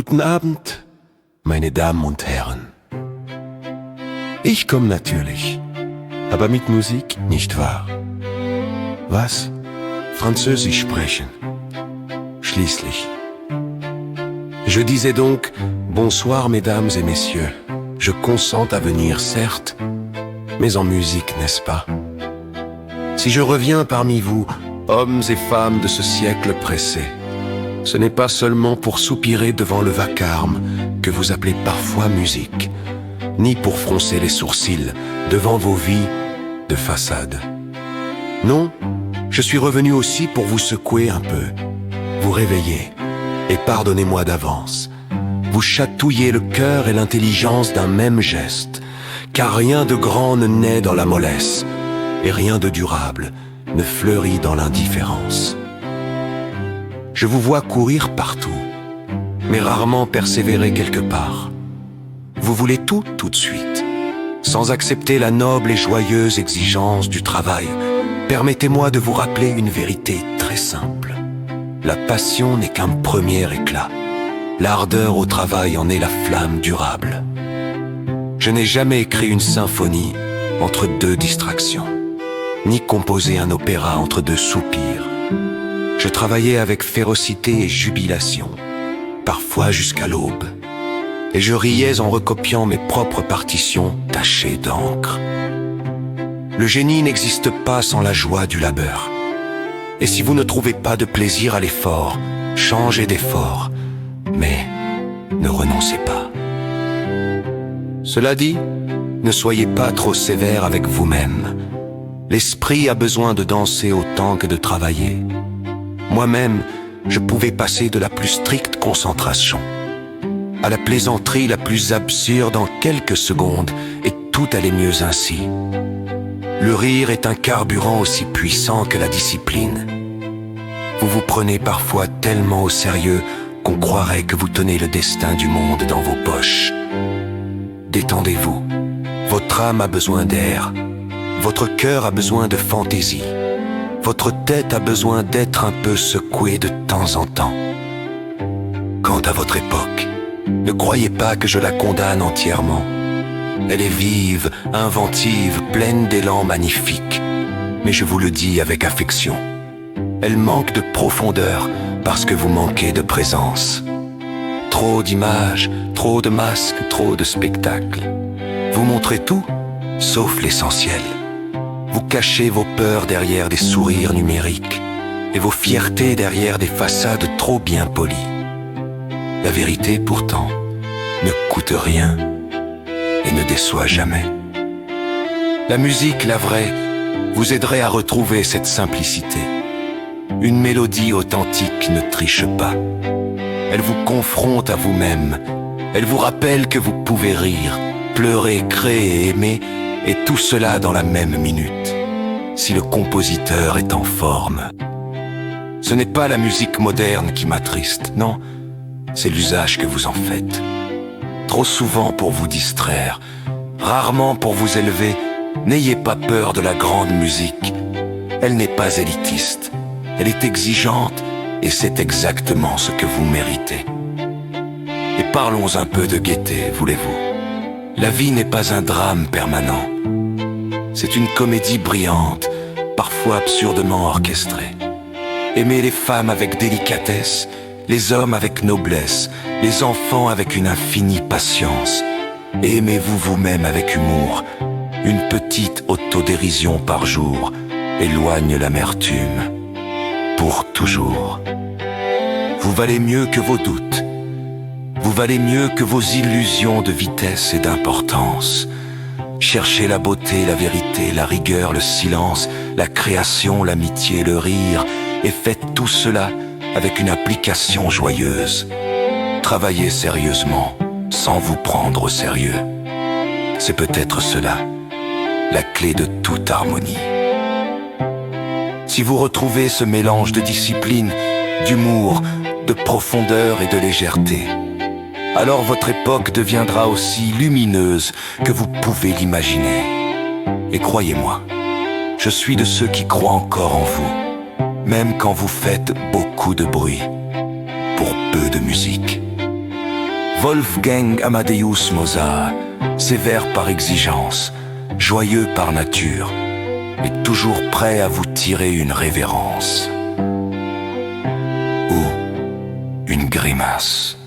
Guten Abend, meine Damen und Herren. Ich komme natürlich, aber mit Musik, nicht wahr? Was? Französisch sprechen. Schließlich. Je disais donc, bonsoir mesdames et messieurs. Je consens à venir, certes, mais en musique, n'est-ce pas? Si je reviens parmi vous, hommes et femmes de ce siècle pressé, ce n'est pas seulement pour soupirer devant le vacarme que vous appelez parfois musique, ni pour froncer les sourcils devant vos vies de façade. Non, je suis revenu aussi pour vous secouer un peu, vous réveiller, et pardonnez-moi d'avance, vous chatouiller le cœur et l'intelligence d'un même geste, car rien de grand ne naît dans la mollesse, et rien de durable ne fleurit dans l'indifférence. Je vous vois courir partout, mais rarement persévérer quelque part. Vous voulez tout de suite, sans accepter la noble et joyeuse exigence du travail. Permettez-moi de vous rappeler une vérité très simple. La passion n'est qu'un premier éclat. L'ardeur au travail en est la flamme durable. Je n'ai jamais écrit une symphonie entre deux distractions, ni composé un opéra entre deux soupirs. Je travaillais avec férocité et jubilation, parfois jusqu'à l'aube, et je riais en recopiant mes propres partitions tachées d'encre. Le génie n'existe pas sans la joie du labeur. Et si vous ne trouvez pas de plaisir à l'effort, changez d'effort, mais ne renoncez pas. Cela dit, ne soyez pas trop sévère avec vous-même. L'esprit a besoin de danser autant que de travailler. Moi-même, je pouvais passer de la plus stricte concentration à la plaisanterie la plus absurde en quelques secondes, et tout allait mieux ainsi. Le rire est un carburant aussi puissant que la discipline. Vous vous prenez parfois tellement au sérieux qu'on croirait que vous tenez le destin du monde dans vos poches. Détendez-vous. Votre âme a besoin d'air. Votre cœur a besoin de fantaisie. Votre tête a besoin d'être un peu secouée de temps en temps. Quant à votre époque, ne croyez pas que je la condamne entièrement. Elle est vive, inventive, pleine d'élan magnifique. Mais je vous le dis avec affection. Elle manque de profondeur parce que vous manquez de présence. Trop d'images, trop de masques, trop de spectacles. Vous montrez tout, sauf l'essentiel. Vous cachez vos peurs derrière des sourires numériques et vos fiertés derrière des façades trop bien polies. La vérité, pourtant, ne coûte rien et ne déçoit jamais. La musique, la vraie, vous aiderait à retrouver cette simplicité. Une mélodie authentique ne triche pas. Elle vous confronte à vous-même. Elle vous rappelle que vous pouvez rire, pleurer, créer et aimer, et tout cela dans la même minute, si le compositeur est en forme. Ce n'est pas la musique moderne qui m'attriste, non, c'est l'usage que vous en faites. Trop souvent pour vous distraire, rarement pour vous élever. N'ayez pas peur de la grande musique. Elle n'est pas élitiste, elle est exigeante, et c'est exactement ce que vous méritez. Et parlons un peu de gaieté, voulez-vous? La vie n'est pas un drame permanent. C'est une comédie brillante, parfois absurdement orchestrée. Aimez les femmes avec délicatesse, les hommes avec noblesse, les enfants avec une infinie patience. Et aimez-vous vous-même avec humour. Une petite autodérision par jour éloigne l'amertume. Pour toujours. Vous valez mieux que vos doutes. Vous valez mieux que vos illusions de vitesse et d'importance. Cherchez la beauté, la vérité, la rigueur, le silence, la création, l'amitié, le rire, et faites tout cela avec une application joyeuse. Travaillez sérieusement, sans vous prendre au sérieux. C'est peut-être cela, la clé de toute harmonie. Si vous retrouvez ce mélange de discipline, d'humour, de profondeur et de légèreté, alors votre époque deviendra aussi lumineuse que vous pouvez l'imaginer. Et croyez-moi, je suis de ceux qui croient encore en vous, même quand vous faites beaucoup de bruit, pour peu de musique. Wolfgang Amadeus Mozart, sévère par exigence, joyeux par nature, mais toujours prêt à vous tirer une révérence ou une grimace.